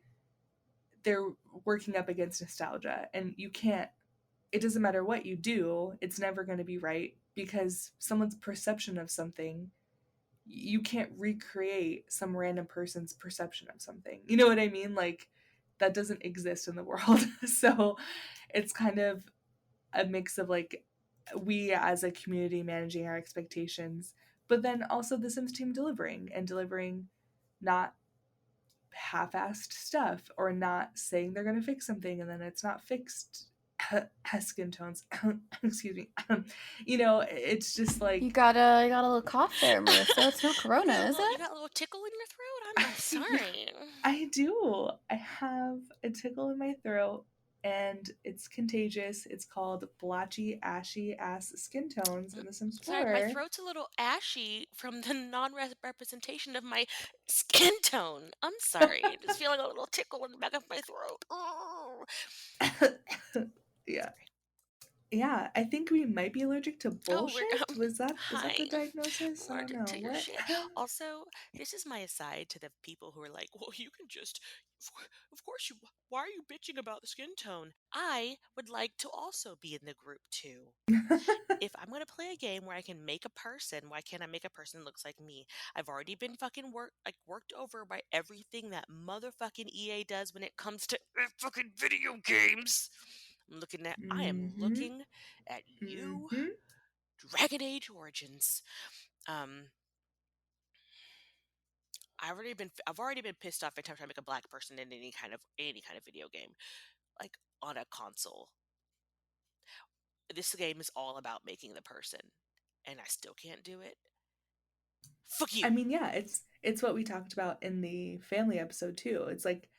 working up against nostalgia, and you can't. It doesn't matter what you do; it's never going to be right because someone's perception of something. You can't recreate some random person's perception of something. You know what I mean? Like that doesn't exist in the world. So it's kind of a mix of like we as a community managing our expectations, but then also the Sims team delivering not half-assed stuff or not saying they're going to fix something and then it's not fixed. Skin tones. Excuse me. It's just like You got a little cough there, Marissa. It's no corona, is You it? got a little tickle in your throat? I'm sorry. I do. I have a tickle in my throat and it's contagious. It's called blotchy, ashy ass skin tones in the Sims Sorry, my 4. throat's a little ashy from the non-representation of my skin tone. I'm sorry. I'm just feeling a little tickle in the back of my throat. Oh. Yeah. Yeah, I think we might be allergic to Oh, bullshit. Is that hi. the diagnosis? I don't Allergic know. to your What? shit. Also, this is my aside to the people who are like, well, you can just, of course, why are you bitching about the skin tone? I would like to also be in the group too. If I'm going to play a game where I can make a person, why can't I make a person that looks like me? I've already been fucking worked over by everything that motherfucking EA does when it comes to fucking video games. I am Mm-hmm. looking at you, Mm-hmm. Dragon Age Origins. Um, I've already been pissed off every time I try to make a black person in any kind of video game, like on a console. This game is all about making the person, and I still can't do it. Fuck you. I mean, yeah, it's what we talked about in the family episode too. It's like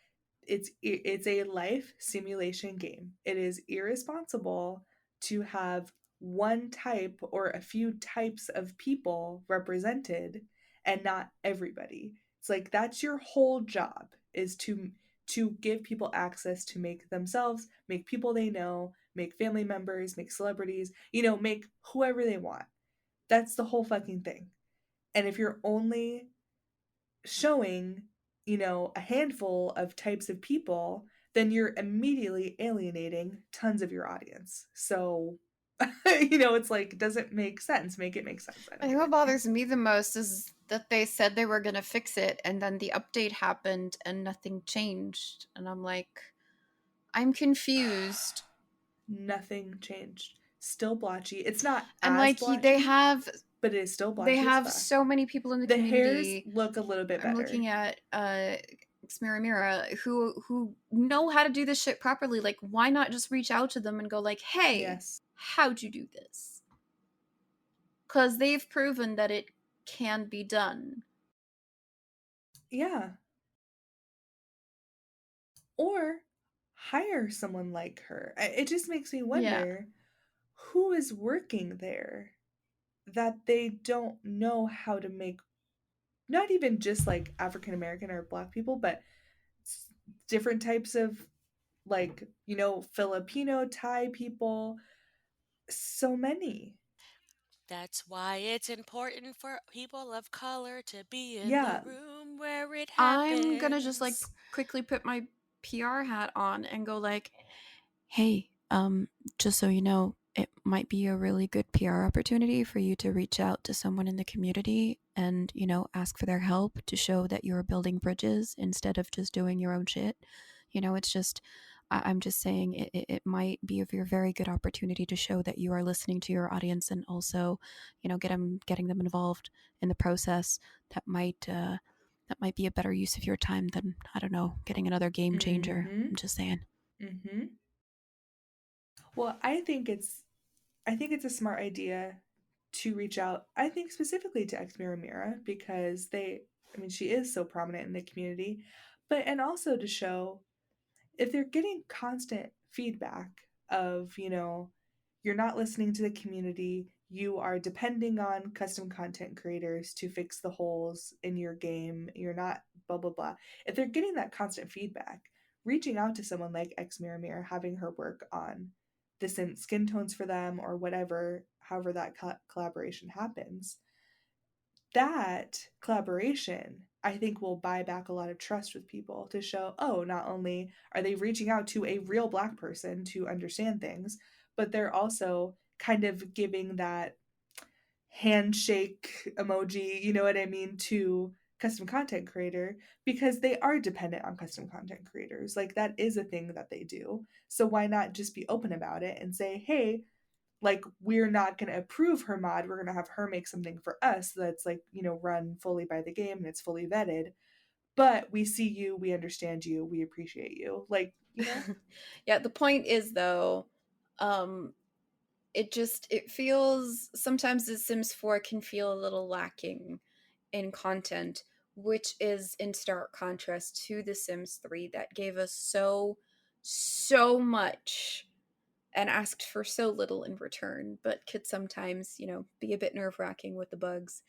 it's a life simulation game. It is irresponsible to have one type or a few types of people represented and not everybody. It's like that's your whole job, is to give people access to make themselves, make people they know, make family members, make celebrities, make whoever they want. That's the whole fucking thing. And if you're only showing, a handful of types of people, then you're immediately alienating tons of your audience. So, it's like, does it make sense? Make it make sense. I think what bothers me the most is that they said they were going to fix it, and then the update happened and nothing changed. And I'm like, I'm confused. Nothing changed. Still blotchy. It's not And as like blotchy, they have but it is still blotchy. They have as fuck. so many people in the hairs community. look a little bit better. I'm looking at Mira who know how to do this shit properly. Like, why not just reach out to them and go like, hey, yes, how'd you do this? Because they've proven that it can be done. Yeah. Or hire someone like her. It just makes me wonder who is working there that they don't know how to make, not even just like African American or Black people, but different types of, like, Filipino, Thai people, so many. That's why it's important for people of color to be in Yeah. the room where it happens. I'm gonna just like quickly put my PR hat on and go like, hey, just so you know, it might be a really good PR opportunity for you to reach out to someone in the community and, ask for their help to show that you're building bridges instead of just doing your own shit. It's just, I'm just saying it might be a very good opportunity to show that you are listening to your audience and also, getting them involved in the process. That might be a better use of your time than, I don't know, getting another game changer. I'm just saying. Mm-hmm. Well, I think it's a smart idea to reach out, I think specifically to Mira, because she is so prominent in the community, and also to show if they're getting constant feedback of, you're not listening to the community, you are depending on custom content creators to fix the holes in your game, you're not blah, blah, blah. If they're getting that constant feedback, reaching out to someone like Mira, having her work on the skin tones for them or whatever, however that collaboration happens, that collaboration, I think, will buy back a lot of trust with people to show, oh, not only are they reaching out to a real Black person to understand things, but they're also kind of giving that handshake emoji, you know what I mean, to custom content creator, because they are dependent on custom content creators. Like, that is a thing that they do. So why not just be open about it and say, hey, like, we're not going to approve her mod, we're going to have her make something for us that's like, run fully by the game and it's fully vetted, but we see you, we understand you, we appreciate you, like, Yeah, the point is though, it feels sometimes the Sims 4 can feel a little lacking in content, which is in stark contrast to the Sims 3 that gave us so much and asked for so little in return, but could sometimes, be a bit nerve-wracking with the bugs.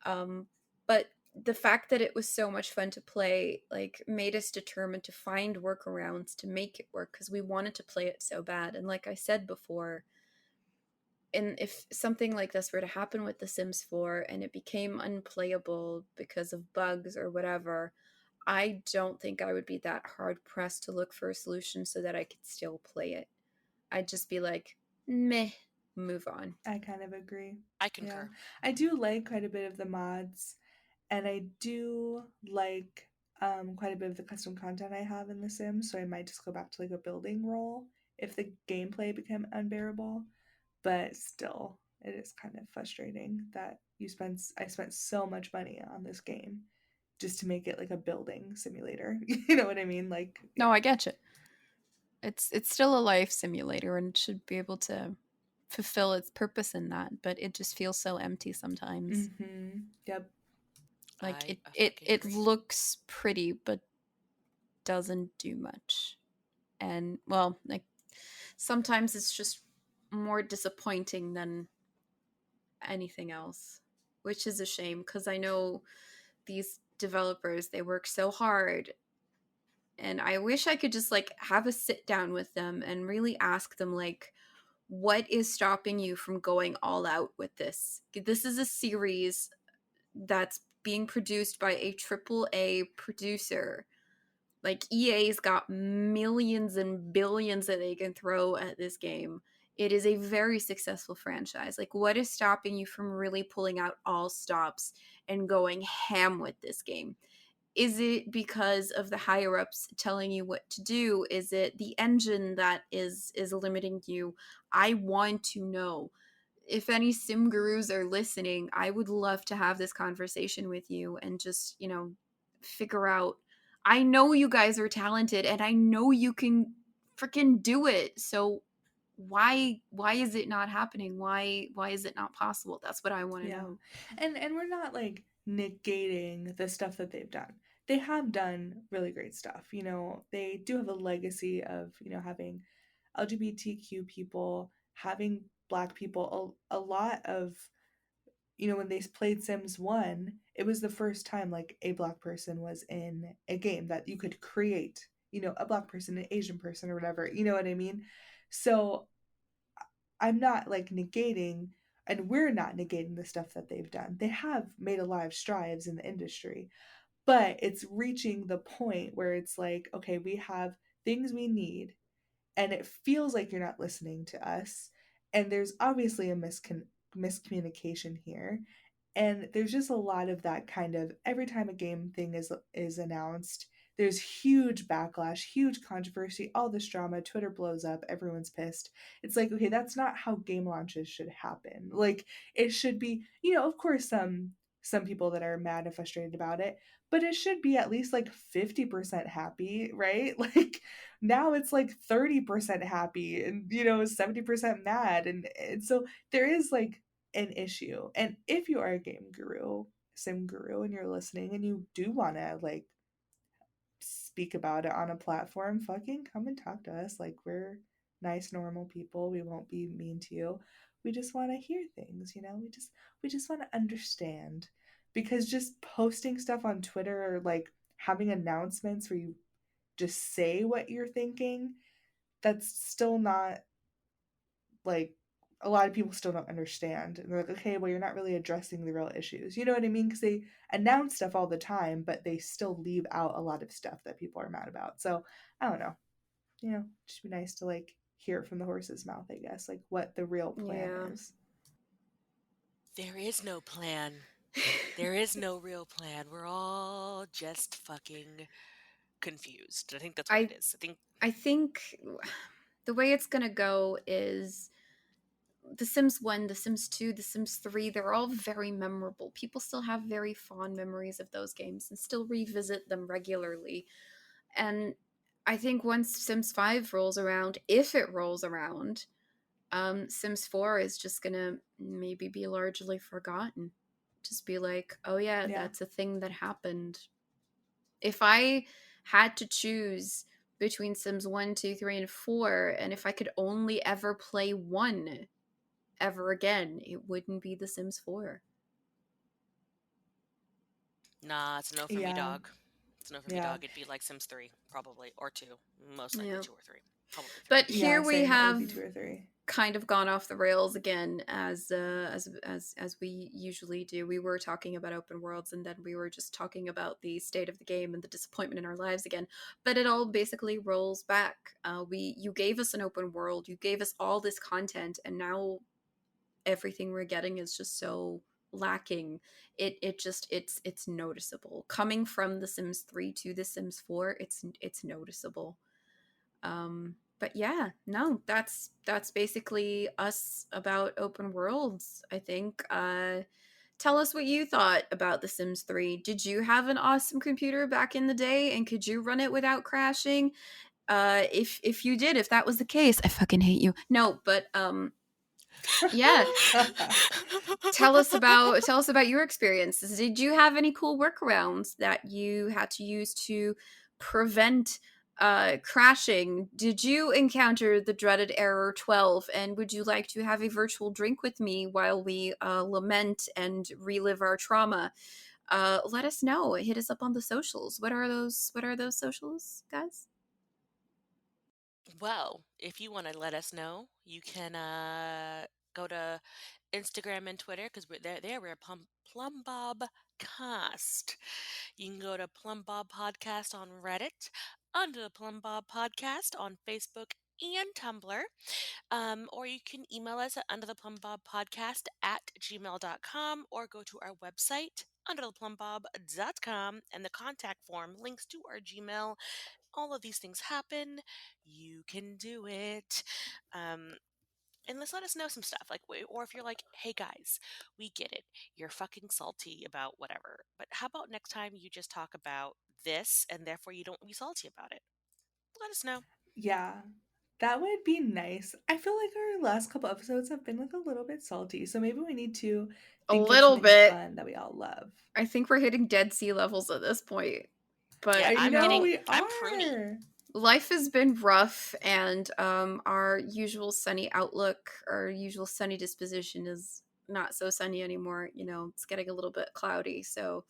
But the fact that it was so much fun to play, like, made us determined to find workarounds to make it work, because we wanted to play it so bad. And like I said before, and if something like this were to happen with The Sims 4 and it became unplayable because of bugs or whatever, I don't think I would be that hard pressed to look for a solution so that I could still play it. I'd just be like, meh, move on. I kind of agree. I concur. I do like quite a bit of the mods, and I do like quite a bit of the custom content I have in The Sims, so I might just go back to like a building role if the gameplay became unbearable. But still, it is kind of frustrating that I spent so much money on this game just to make it like a building simulator. You know what I mean? Like, no, I get you. It's still a life simulator and should be able to fulfill its purpose in that, but it just feels so empty sometimes. Mm-hmm. Yep. Like it looks pretty but doesn't do much. And well, like, sometimes it's just more disappointing than anything else, which is a shame because I know these developers, they work so hard, and I wish I could just like have a sit down with them and really ask them like, what is stopping you from going all out with this? This is a series that's being produced by a triple A producer. Like, EA's got millions and billions that they can throw at this game. It is a very successful franchise. Like, what is stopping you from really pulling out all stops and going ham with this game? Is it because of the higher ups telling you what to do? Is it the engine that is limiting you? I want to know. If any sim gurus are listening, I would love to have this conversation with you and just, figure out. I know you guys are talented and I know you can freaking do it. So why is it not happening? Why is it not possible? That's what I want to know. And we're not like negating the stuff that they've done. They have done really great stuff. They do have a legacy of, having LGBTQ people, having Black people, a lot of, when they played Sims 1, it was the first time like a Black person was in a game that you could create, a Black person, an Asian person, or whatever. You know what I mean? So I'm not like negating, and we're not negating the stuff that they've done. They have made a lot of strides in the industry, but it's reaching the point where it's like, okay, we have things we need, and it feels like you're not listening to us. And there's obviously a miscommunication here. And there's just a lot of that kind of every time a game thing is announced, there's huge backlash, huge controversy, all this drama, Twitter blows up, everyone's pissed. It's like, okay, that's not how game launches should happen. Like, it should be, of course some people that are mad and frustrated about it, but it should be at least like 50% happy, right? Like, now it's like 30% happy and 70% mad, and so there is like an issue. And if you are a game guru, sim guru, and you're listening and you do want to like speak about it on a platform, fucking come and talk to us. Like, we're nice normal people, we won't be mean to you. We just want to hear things, we just want to understand. Because just posting stuff on Twitter, or like having announcements where you just say what you're thinking, that's still not like, a lot of people still don't understand. And they're like, okay, well, you're not really addressing the real issues. You know what I mean? Because they announce stuff all the time, but they still leave out a lot of stuff that people are mad about. So I don't know. Just be nice to like hear it from the horse's mouth, I guess, like what the real plan is. There is no plan. There is no real plan. We're all just fucking confused. I think that's what it is. I think the way it's gonna go is The Sims 1, The Sims 2, The Sims 3, they're all very memorable. People still have very fond memories of those games and still revisit them regularly. And I think once Sims 5 rolls around, if it rolls around, Sims 4 is just gonna maybe be largely forgotten. Just be like, oh yeah, that's a thing that happened. If I had to choose between Sims 1, 2, 3, and 4, and if I could only ever play one ever again, it wouldn't be The Sims 4. Nah, it's a no for me, dog. It's a no for me, dog. It'd be like Sims 3, probably, or 2. Most likely 2 or 3. Probably 3. But here we have 2 or 3. Kind of gone off the rails again, as we usually do. We were talking about open worlds, and then we were just talking about the state of the game and the disappointment in our lives again. But it all basically rolls back. You gave us an open world, you gave us all this content, and now everything we're getting is just so lacking. It's noticeable. Coming from The Sims 3 to The Sims 4, it's noticeable. But yeah, no, that's basically us about open worlds, I think. Tell us what you thought about The Sims 3. Did you have an awesome computer back in the day, and could you run it without crashing? If you did, if that was the case, I fucking hate you. No, but yeah. Tell us about your experiences. Did you have any cool workarounds that you had to use to prevent Crashing, did you encounter the dreaded error 12, and would you like to have a virtual drink with me while we lament and relive our trauma? Let us know. Hit us up on the socials. What are those socials, guys? Well, if you want to let us know, you can go to Instagram and Twitter because we're Plumbob Cast. You can go to Plumbob Podcast on Reddit, Under the Plumbob Podcast on Facebook and Tumblr. Or you can email us at undertheplumbobpodcast at gmail.com or go to our website, undertheplumbbob.com, and the contact form links to our Gmail. All of these things happen. You can do it. And let's let us know some stuff. Or if you're like, hey guys, we get it. You're fucking salty about whatever. But how about next time you just talk about this and therefore you don't be salty about it? Let us know. Yeah, that would be nice. I feel like our last couple episodes have been like a little bit salty, so maybe we need to A think of little something bit. fun that we all love. I think we're hitting Dead Sea levels at this point. But Yeah, you know, I'm pruny. life has been rough, and our usual sunny outlook, our usual sunny disposition is not so sunny anymore. You know, it's getting a little bit cloudy. So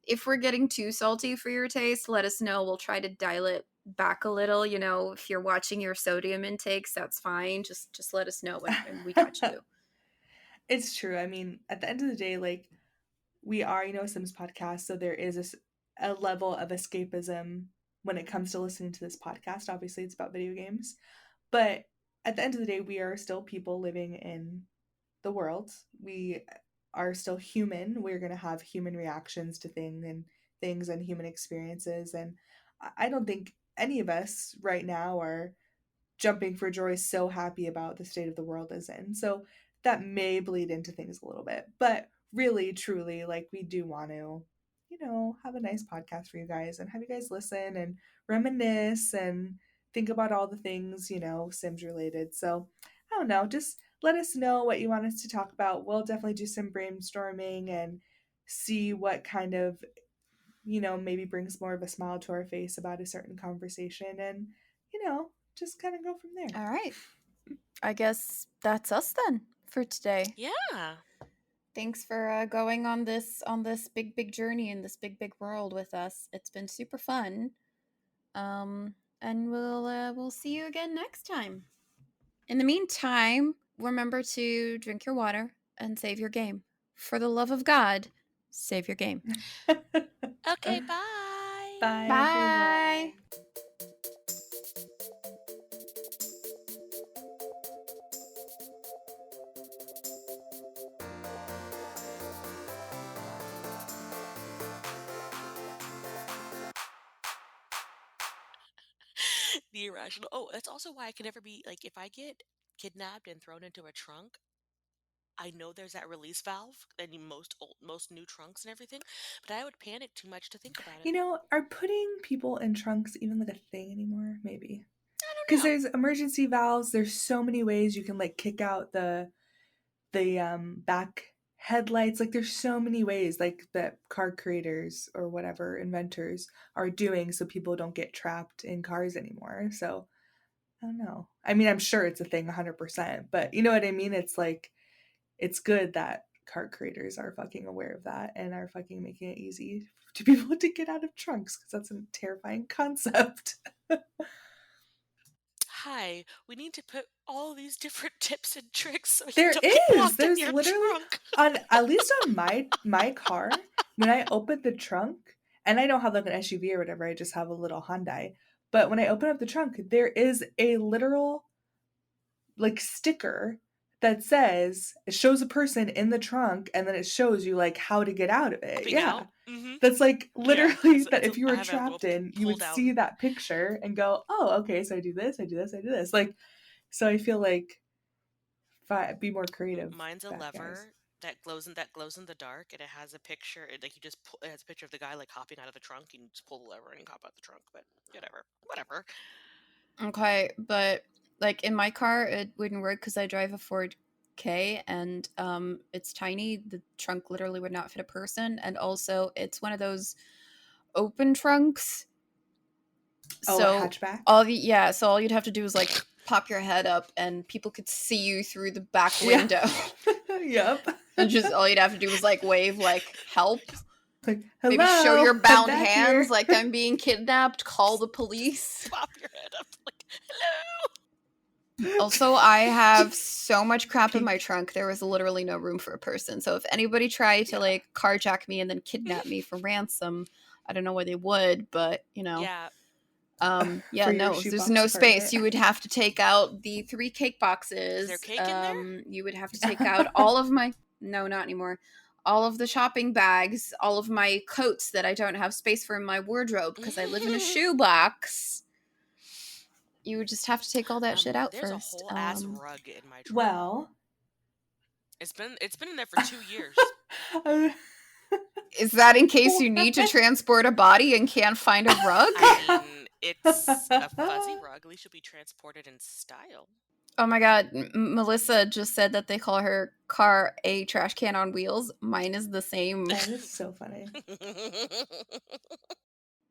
if we're getting too salty for your taste, let us know. We'll try to dial it back a little. You know, if you're watching your sodium intakes, that's fine. Just let us know, and we got you. It's true. I mean, at the end of the day, like, we are, a Sims podcast, so there is a level of escapism when it comes to listening to this podcast. Obviously, it's about video games. But at the end of the day, we are still people living in the world. We are still human. We're going to have human reactions to things and human experiences. And I don't think any of us right now are jumping for joy, so happy about the state of the world is in. So that may bleed into things a little bit. But really, truly, like, we do want to, have a nice podcast for you guys and have you guys listen and reminisce and think about all the things, Sims related. So I don't know, just let us know what you want us to talk about. We'll definitely do some brainstorming and see what kind of, maybe brings more of a smile to our face about a certain conversation and, just kind of go from there. All right. I guess that's us then for today. Yeah. Thanks for going on this big journey in this big world with us. It's been super fun. And we'll see you again next time. In the meantime, remember to drink your water and save your game. For the love of God, save your game. Okay, bye. Bye, Bye. everyone. The irrational. Oh, that's also why I can never be like, if I get kidnapped and thrown into a trunk, I know there's that release valve in most new trunks and everything, but I would panic too much to think about it. Are putting people in trunks even like a thing anymore? Maybe. I don't Because know. there's emergency valves. There's so many ways you can like kick out the back headlights. Like, there's so many ways like that car creators or whatever inventors are doing so people don't get trapped in cars anymore. So I don't know. I mean, I'm sure it's a thing 100%, but you know what I mean? It's like, it's good that car creators are fucking aware of that and are fucking making it easy to people to get out of trunks, because that's a terrifying concept. Hi, we need to put all these different tips and tricks so There you don't get is. locked in There's your literally trunk. at least on my car, when I open the trunk, and I don't have like an SUV or whatever, I just have a little Hyundai. But when I open up the trunk, there is a literal like sticker that says, it shows a person in the trunk and then it shows you like how to get out of it. Popping Yeah. out. Mm-hmm. That's like literally that if you I were have a little trapped in, you pull would down. see that picture and go, oh, okay, so I do this, I do this, I do this. Like, so I feel like be more creative. Mine's a guys. lever that glows in the dark, and it has a picture. Like, you just pull, it has a picture of the guy like hopping out of the trunk, and you just pull the lever and hop out the trunk. But whatever. Okay, but like in my car, it wouldn't work because I drive a Ford K, and it's tiny. The trunk literally would not fit a person, and also it's one of those open trunks. So hatchback. So all you'd have to do is like pop your head up, and people could see you through the back window. Yep. And just all you'd have to do was like wave like help. Like, hello. Maybe show your I'm bound back hands here. like I'm being kidnapped. Call the police. Pop your head up like, hello. Also, I have so much crap in my trunk. There was literally no room for a person. So if anybody tried to like carjack me and then kidnap me for ransom, I don't know why they would, but you know. Yeah. For your No, shoebox there's no space. apartment. You would have to take out the 3 cake boxes. Is there cake in there? You would have to take out all of my no, not anymore. All of the shopping bags, all of my coats that I don't have space for in my wardrobe because I live in a shoebox. You would just have to take all that shit out there's first. There's a whole ass rug in my trunk. Well, it's been in there for 2 years. Is that in case you need to transport a body and can't find a rug? I mean, it's a fuzzy rug. At least you'll be transported in style. Oh my god, Melissa just said that they call her car a trash can on wheels. Mine is the same. That is so funny.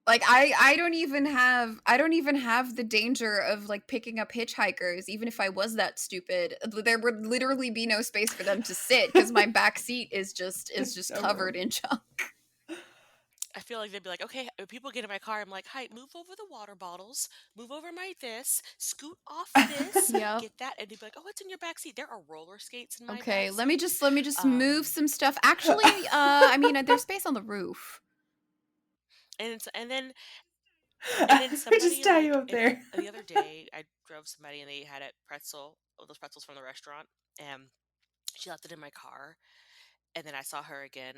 Like I don't even have the danger of like picking up hitchhikers. Even if I was that stupid, there would literally be no space for them to sit because my back seat is just so covered in junk. I feel like they'd be like, okay, when people get in my car, I'm like, hi, move over the water bottles, move over my this, scoot off this, Yep. get that, and they'd be like, oh, what's in your backseat? There are roller skates in my Okay, backseat. let me just move some stuff. Actually, I mean, there's space on the roof. And then somebody just tie you up there. The other day, I drove somebody and they had those pretzels from the restaurant, and she left it in my car, and then I saw her again,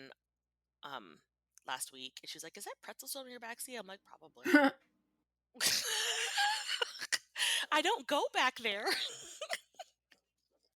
last week, and she was like, "Is that pretzel still in your backseat?" I'm like, "Probably." I don't go back there.